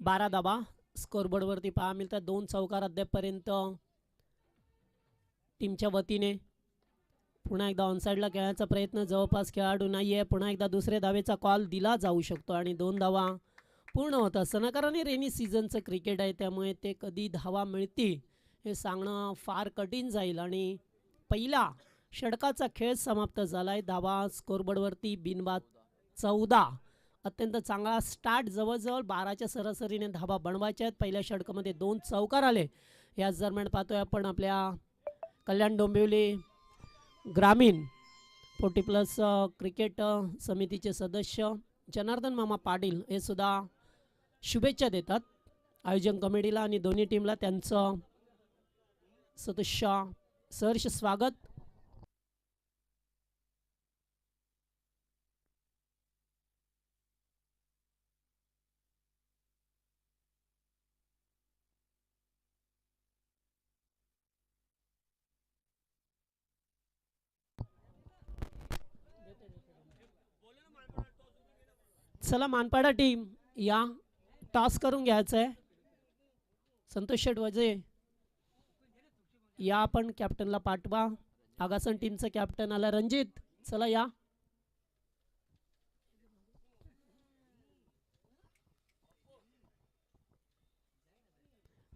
Speaker 2: बारा धावा स्कोरबोर्डवरती पाहा मिळतात. 2 चौकार अद्यापपर्यंत टीमच्या वतीने. पुन्हा एकदा ऑनसाईडला खेळायचा प्रयत्न, जवळपास खेळाडू नाही आहे. पुन्हा एकदा दुसऱ्या धावेचा कॉल दिला जाऊ शकतो आणि 2 धावा पूर्ण होत असताना, कारण हे रेनी सीझनचं क्रिकेट आहे त्यामुळे ते कधी धावा मिळतील हे सांगणं फार कठीण जाईल. आणि पहिला षटकाचा खेळ समाप्त झाला आहे. धावा स्कोरबोर्डवरती बिनबाद 14. अत्यंत चांगला स्टार्ट. जवळजवळ 12च्या सरासरीने धावा बनवायच्या आहेत. पहिल्या षटकामध्ये 2 चौकार आले. याच दरम्यान पाहतोय आपण आपल्या कल्याण डोंबिवली ग्रामीण 40+ क्रिकेट समितीचे सदस्य जनार्दन मामा पाटील हे सुद्धा शुभेच्छा देतात आयोजन कमिटीला आणि दोन्ही टीमला. त्यांचं सदस्य सहर्ष स्वागत. चला मानपाडा टीम या, टॉस करून घ्यायचं आहे. संतोष शेठ वजे या, आपण कॅप्टनला पाठवा. आगासन टीमचं कॅप्टन आला रणजित. चला या.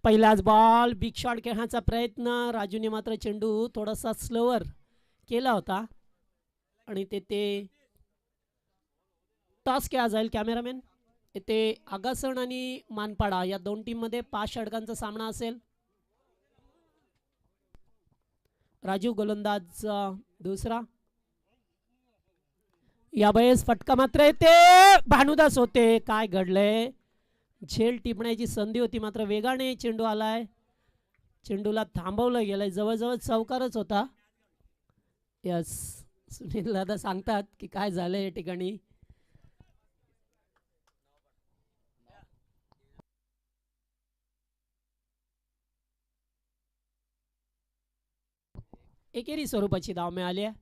Speaker 2: पहिलाच बॉल, बिग शॉट खेळण्याचा प्रयत्न. राजूने मात्र चेंडू थोडासा स्लोवर केला होता आणि ते टॉस केला जाईल. कॅमेरामॅन, इथे आगासन आणि मानपाडा या 2 टीममध्ये 5 षटकांचा सामना असेल. राजू गोलंदाज दुसरा. यावेळेस फटका मात्र येते. भानुदास होते. काय घडलंय? झेल टिपण्याची संधी होती मात्र वेगाने चेंडू आलाय. चेंडूला थांबवलं गेलंय. जवळजवळ चौकारच होता. यस, सुनील दादा सांगतात की काय झालं या ठिकाणी. एकेरी स्वरूपाची धाव मिळाली आहे.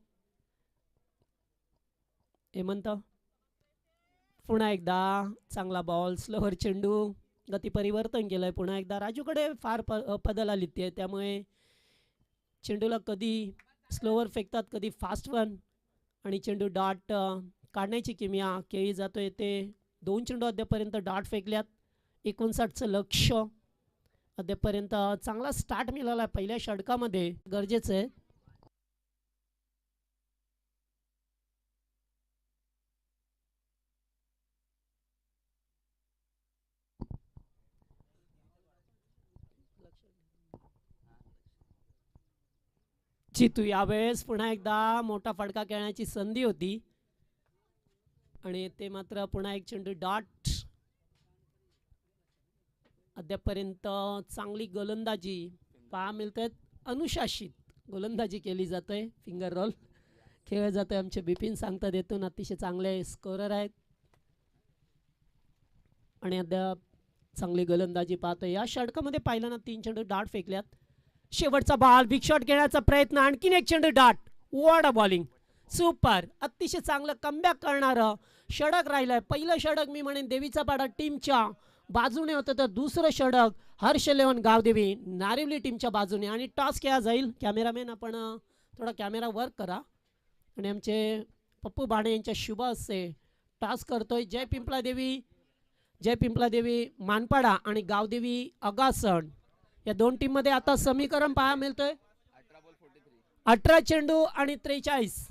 Speaker 2: हेमंत पुन्हा एकदा चांगला बॉल, स्लोवर चेंडू, गती परिवर्तन केलंय. पुन्हा एकदा राजूकडे फार पदला लिहिते त्यामुळे चेंडूला कधी स्लोवर फेकतात कधी फास्ट वन आणि चेंडू डॉट काढण्याची किमया केली जातोय. ते 2 चेंडू अद्यापर्यंत डॉट फेकल्यात. 59चं लक्ष अद्यापर्यंत चांगला स्टार्ट मिळाला पहिल्या षटकामध्ये, गरजेचं आहे. चितू यावेळेस पुन्हा एकदा मोठा फटका खेळण्याची संधी होती आणि ते मात्र पुन्हा एक चेंडू डॉट. अद्यापर्यंत चांगली गोलंदाजी पहा मिळते. अनुशासित गोलंदाजी केली जाते. फिंगर रोल खेळ जातोय. आमचे बिपिन सांगतात येथून अतिशय चांगले स्कोरर आहेत आणि अद्याप चांगली गोलंदाजी पाहतोय. या षटकामध्ये पाहिलं ना 3 चेंडू डॉट फेकल्यात. शेवटचा बॉल बिग शॉट घेण्याचा प्रयत्न. आणखीन एक चेंडू dot. What a bowling. Super. अतिशय चांगलं कमबॅक करणारं षटक राहिलंय. पहिलं षटक मी म्हणेन देवीचा पाडा टीमच्या बाजूने होतं तर दुसरं षटक हर्ष लेवन गावदेवी नारिवली टीमच्या बाजूने. आणि टॉस केला जाईल. कॅमेरामॅन आपण थोडा कॅमेरा वर्क करा. आणि आमचे पप्पू बाणे यांच्या शुभ हस्ते टॉस करतोय. जय पिंपला देवी मानपाडा आणि गावदेवी अगासन या 2 टीममध्ये आता समीकरण पाहायला मिळतोय. 18 चेंडू आणि 43.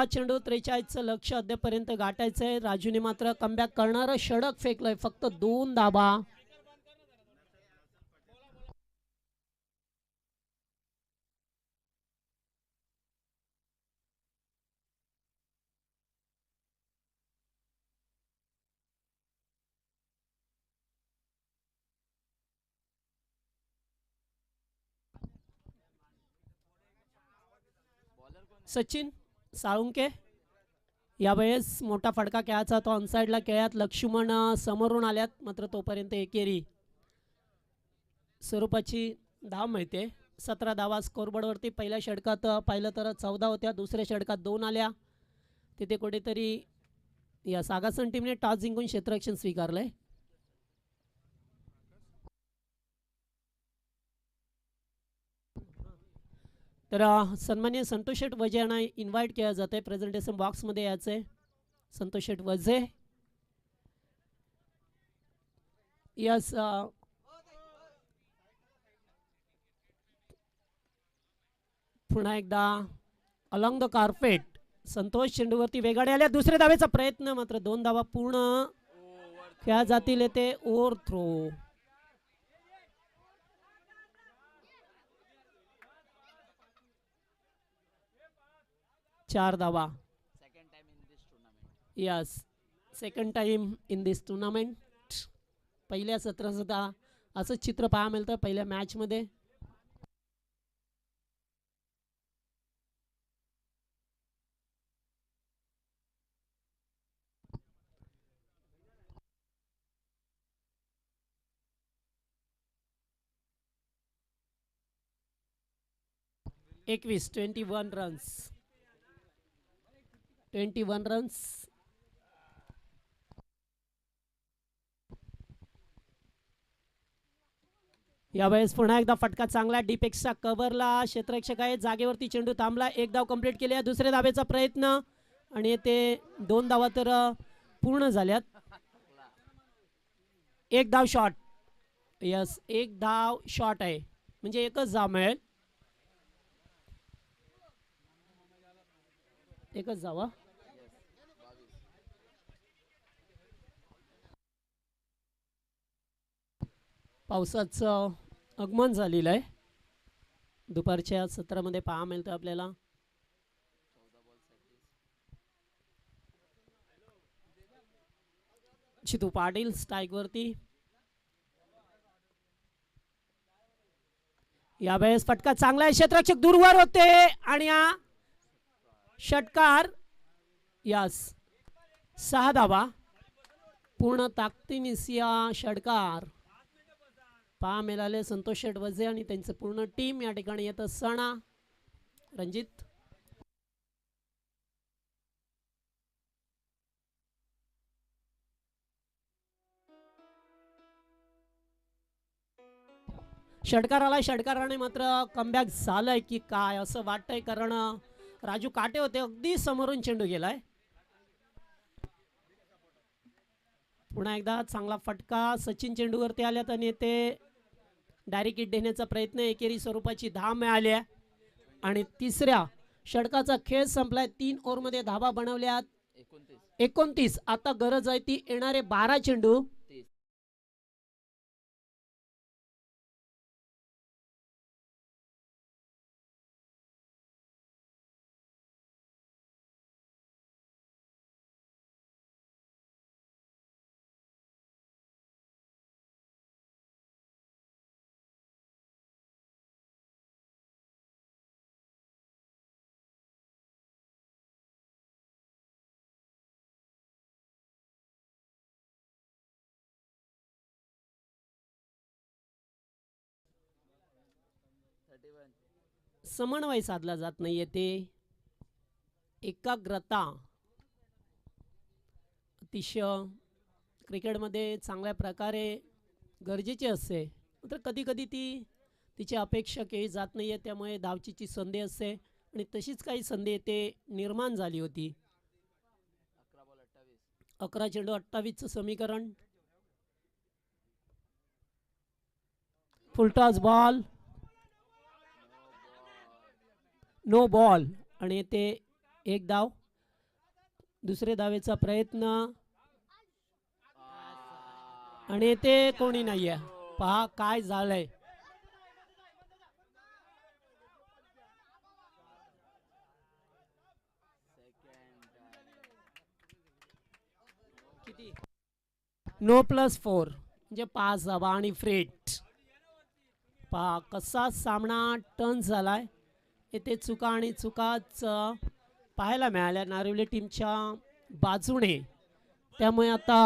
Speaker 2: चेंडू 43चं लक्ष अद्यापर्यंत गाठायचंय. राजूने मात्र कमबॅक करणारं षटक फेकलंय. फक्त 2 धाबा. सचिन साळुंके यावेळेस मोठा फटका खेळायचा तो ऑनसाइडला खेळ्यात. लक्ष्मण समोरून आल्यात मात्र तोपर्यंत एकेरी स्वरूपाची धाव मिळते. 17 धावा स्कोरबोर्डवरती. पहिल्या षटकात पाहिलं तर 14 होत्या. दुसऱ्या षटकात 2 आल्या. तिथे कुठेतरी या सागासन टीमने टॉस जिंकून क्षेत्ररक्षण स्वीकारलंय. तर सन्मान्य संतोष शेठ वजे यांना इन्व्हाइट केलं जाते. प्रेझेंटेशन बॉक्समध्ये यायचं आहे. संतोष शेठ वजे. यस पुन्हा एकदा अलॉंग द कार्पेट संतोष चेंडूवरती वेगाडे आल्या. दुसऱ्या धावेचा प्रयत्न मात्र 2 धावा पूर्ण खेळा जातील. येते ओव्हर थ्रो. चार धावा. Yes second time in this tournament. पहिल्या सत्रात सुद्धा असंच चित्र पाहायला मिळतं पहिल्या मॅच मध्ये. एकवीस 21 रन्स. 21 रन्स. यावेळेस पुन्हा एकदा फटका चांगला डीपेक्सचा कव्हरला. क्षेत्ररक्षक आहे जागेवरती. चेंडू थांबला. 1 धाव कंप्लीट केली. दुसऱ्या धावेचा प्रयत्न आणि ते 2 धावा तर पूर्ण झाल्यात. 1 धाव शॉट. यस 1 धाव शॉट आहे म्हणजे 1च धाव मिळेल. 1च धावा. पावसाचं आगमन झालेलं आहे. दुपारच्या सत्रामध्ये पाहायला मिळतं आपल्याला. चितू पाटील स्ट्राईक वरती. यावेळेस फटका चांगला आहे. क्षेत्ररक्षक दूरवर होते आणि हा षटकार. यस 6 धावा पूर्ण ताकदीनिस या षटकार पहा मिळाले. संतोष शेठ वजे आणि त्यांचं पूर्ण टीम या ठिकाणी येत असताना रणजित. षटकाराला षटकाराने मात्र कमबॅक झालंय की काय असं वाटतंय, कारण राजू काटे होते, अगदी समोरून चेंडू गेलाय. पुन्हा एकदा चांगला फटका सचिन चेंडूवरती आल्यात आणि ते डायरेक्ट हिट देण्याचा प्रयत्न, एकेरी स्वरूपाची धाव मिळाली आहे. आणि तिसऱ्या षटकाचा खेळ संपलाय. 3 ओव्हरमध्ये धावा बनवल्यात 29. आता गरज आहे ती येणारे 12 चेंडू. समन्वय साधला जात नाहीये, ते एकाग्रता अतिशय क्रिकेटमध्ये चांगल्या प्रकारे गरजेची असते, मात्र कधी कधी ती तिची अपेक्षा केली जात नाहीये. त्यामुळे धावचीची संधी असते आणि तशीच काही संधी येते निर्माण झाली होती. 11 चेंडू 28चं समीकरण. फुलटॉस बॉल, नो बॉल आणि ते एक धाव. दुसरे धावेचा प्रयत्न आणि ते कोणी नाहीये. पहा काय झालंय. किती? नो +4 म्हणजे 5 धावा आणि फ्रेट. पहा कसा सामना टर्न झालाय. येथे चुका आणि चुकाच पाहायला मिळाल्या नारिवली टीमच्या बाजूने. त्यामुळे आता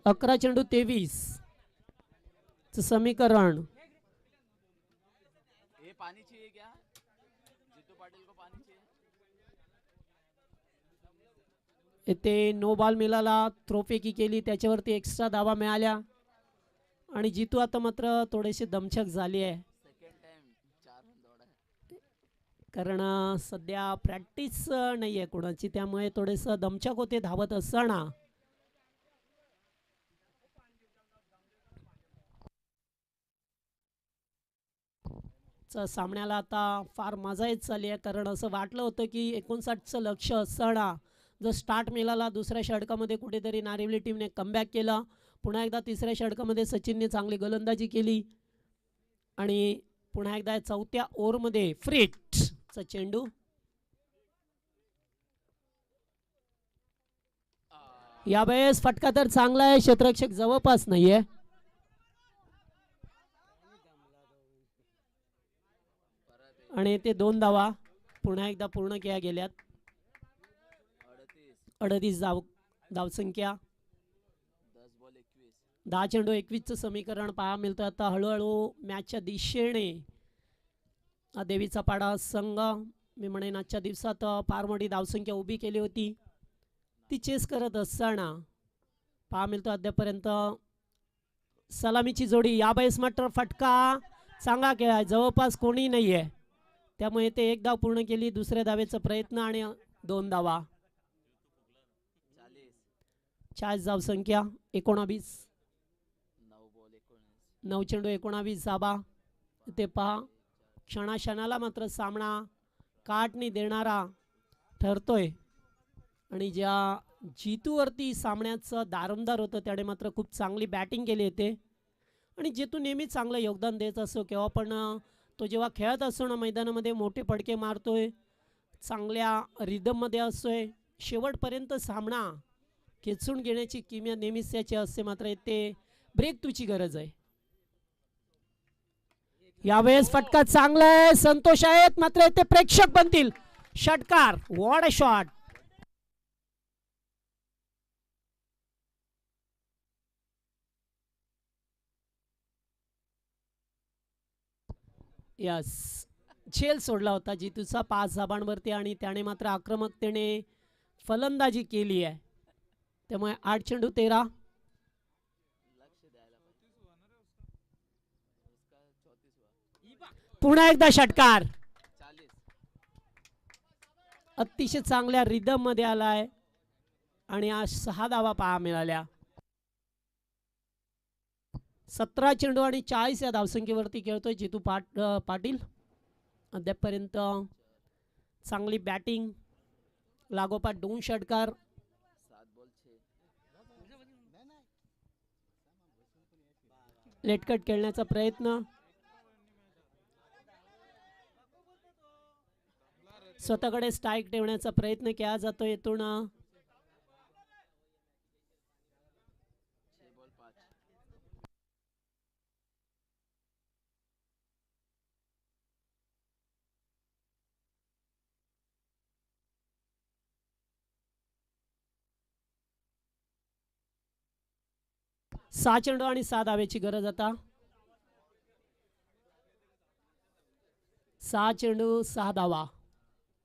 Speaker 2: 11 चेंडू 23 चं समीकरण. येथे नो बॉल मिळाला, थ्रोफेकी केली, त्याच्यावरती एक्स्ट्रा धावा मिळाल्या आणि जितू आता मात्र थोडेसे दमछक झाली आहे, कारण सध्या प्रॅक्टिस नाही आहे कोणाची, त्यामुळे थोडेसं दमछक होते धावत असताना. सामन्याला आता फार मजा येत चालली आहे, कारण असं वाटलं होतं की 59चं लक्ष असताना जर स्टार्ट मिळाला दुसऱ्या षटकामध्ये कुठेतरी नारिवली टीमने कमबॅक केला. पुन्हा एकदा तिसऱ्या षटकामध्ये सचिनने चांगली गोलंदाजी केली आणि पुन्हा एकदा 4थ्या ओव्हरमध्ये फ्रेटचा चेंडू. यावेळेस फटका तर चांगला आहे, क्षेत्ररक्षक जवळपास नाहीये. आणि ते 2 धावा पुन्हा एकदा पूर्ण केल्या गेल्यात. 38 धावसंख्या. 10 चेंडू 21चं समीकरण पाहा मिळतं. आता हळूहळू मॅचच्या दिशेने देवीचा पाडा संघ, मी म्हणेन आजच्या दिवसात फार मोठी धावसंख्या उभी केली होती, ती चेस करत असताना पाहा मिळतं अद्यापर्यंत सलामीची जोडी. यावेळेस मात्र फटका चांगला खेळाय, जवळपास कोणी नाही आहे, त्यामुळे ते 1 धाव पूर्ण केली. दुसऱ्या धावेचा प्रयत्न आणि 2 धावा. 40 धावसंख्या. 19 9 चेंडू 19 धावा. ते पहा क्षणाक्षणाला मात्र सामना काटणी देणारा ठरतोय आणि ज्या जितूवरती सामन्याचं दारोमदार होतं त्याने मात्र खूप चांगली बॅटिंग केली होते आणि जितू नेहमी चांगलं योगदान देत असतो. केव्हा पण तो जेव्हा खेळत असतो ना मैदानामध्ये मोठे फटके मारतोय, चांगल्या रिदममध्ये असतोय, शेवटपर्यंत सामना खेचून घेण्याची किमया नेहमीच त्याची असते. मात्र ते ब्रेक तुची गरज आहे. यावेळेस फटका चांगला आहे, संतोष आहेत, मात्र ते प्रेक्षक बनतील. षटकार. What a shot. यस, झेल सोडला होता जितूचा 5 धाबांवरती आणि त्याने मात्र आक्रमकतेने फलंदाजी केली आहे. त्यामुळे 8 चेंडू 13. पुन्हा एकदा षटकार अतिशय चांगल्या रिदम मध्ये आलाय आणि आज 6 धावा पहा मिळाल्या. 17 चेंडू आणि 40 या धावसंख्येवरती खेळतोय जितू पाटील. अद्यापपर्यंत चांगली बॅटिंग, लागोपाठ 2 षटकार. लेटकट खेळण्याचा प्रयत्न, स्वतःकडे स्ट्राईक ठेवण्याचा प्रयत्न केला जातो. येथून सहा चेंडू आणि 7 धावेची गरज आता. 6 चेंडू 6 धावा.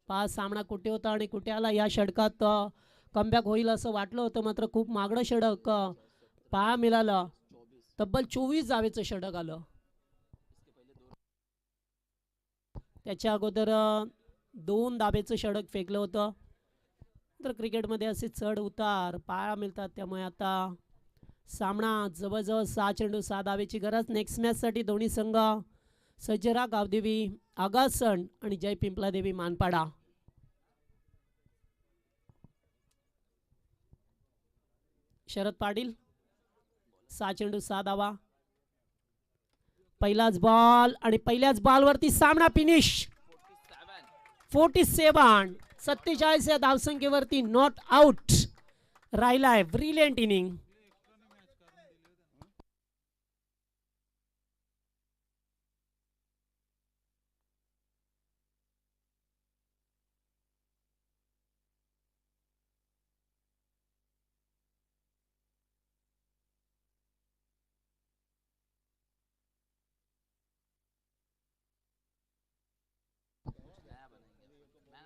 Speaker 2: 5 सामना कुठे होता आणि कुठे आला. या षटकात कमबॅक होईल असं वाटलं होतं, मात्र खूप मागणं षटक पहा मिळालं. तब्बल 24 धावेचं षटक आलं. त्याच्या अगोदर 2 धावेचं षटक फेकलं होतं. तर क्रिकेटमध्ये असे चढ उतार पाहायला मिळतात. त्यामुळे आता सामना जवळजवळ 6 चेंडू 6 धावेची गरज. नेक्स्ट मॅचसाठी दोन्ही संघ सज्जरा गावदेवी आगासन आणि जय पिंपलादेवी मानपाडा. शरद पाटील 6 चेंडू 6 धावा. पहिलाच बॉल आणि पहिल्याच बॉलवरती सामना फिनिश. 47 47 या धावसंख्येवरती नॉट आउट राहिलाय. Brilliant inning.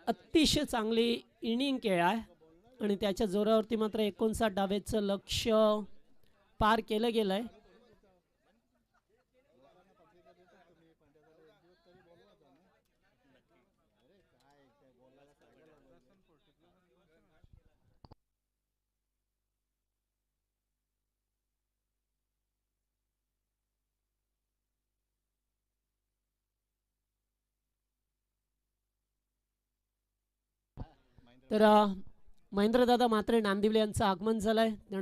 Speaker 2: अतिशय चांगली इनिंग खेळ आहे आणि त्याच्या जोरावरती मात्र 59 डावेचं लक्ष्य पार केलं गेलंय. तर महेंद्रदादा मात्रे नांदिवले यांचं आगमन झालंय.